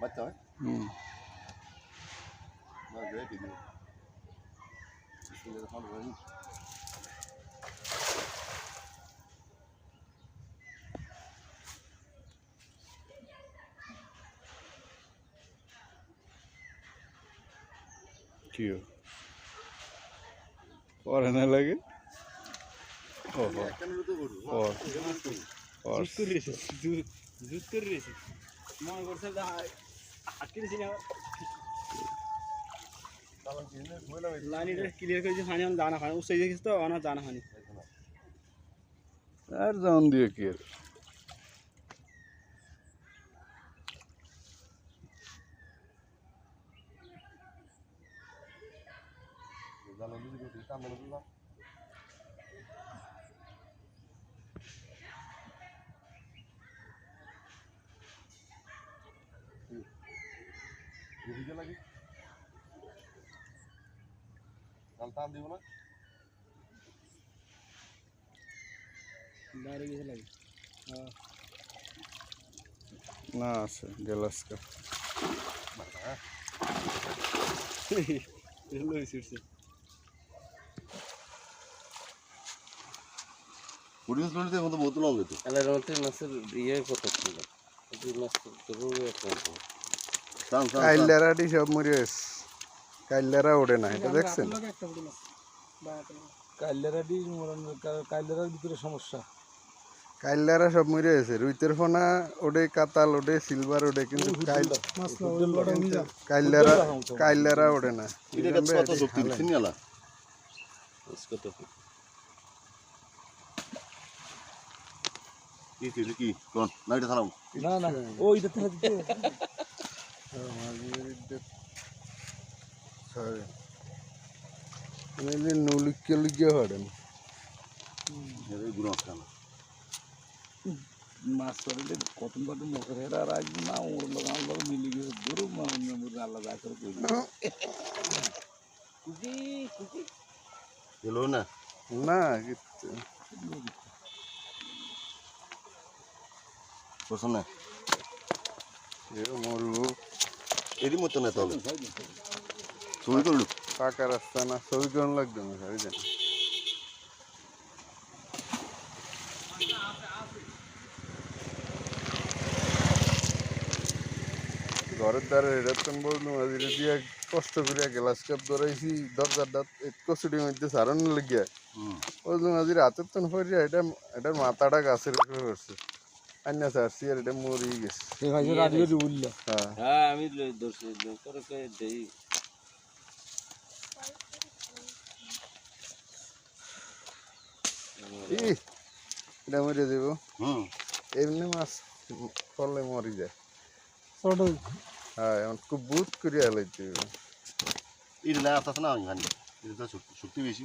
বাচ্চা হয় কি পরে না লাগে আর জন দিয়ে কি লাগে টান দিব না বাইরে গেছে লাগে না আছে গ্লাস কাপ পুরিশ লড়িতে মতো বোতল হবে তো এলাকার মধ্যে মাছের ইয়ে কত ছিল মাছ কাইল্লারাটি সব মরে গেছে কাইল্লারা ওঠে না এটা দেখছেন কাইল্লারার ভিতরে সমস্যা কাইল্লারা সব মরে গেছে রুইতের ফোনা ওডে কাতাল ওডে সিলভার ওডে কিন্তু কাইল্লারা ওঠে না কি কোন নাইটা খারাপ না না ওইটা তো নুলিকে লিগে হড়েন মাছ ধরলে কত কত মকর হেরা রাখ না ওর লোক আমার মিলে গেছে ধরো আল্লাহ যা করে এলো না না বসো না মরু এরই মতো না তাহলে ছবি করলু পাকা রাস্তা না ছবি কেমন লাগবে না সারি জানি ঘরের দ্বারা এরকম বললাম আজিরে দিয়ে কষ্ট করিয়া গ্লাস কাপ ধরাইছি দরজাটা কচুটির মধ্যে সারানো লেগিয়া বললাম আজির হাতের তো পড়িয়া এটার মাথাটা গাছের উপরে পড়ছে আন্না ছাড়ছি আর এটা মরে গেছে হ্যাঁ আমি ধরছি দেই এটা মরে দেব এমনি মাছ পড়লে মরি যায় হ্যাঁ এমন খুব বুত করিয়া লাইতে এটা না আসতে না আমি জানি এটা তো শক্তি বেশি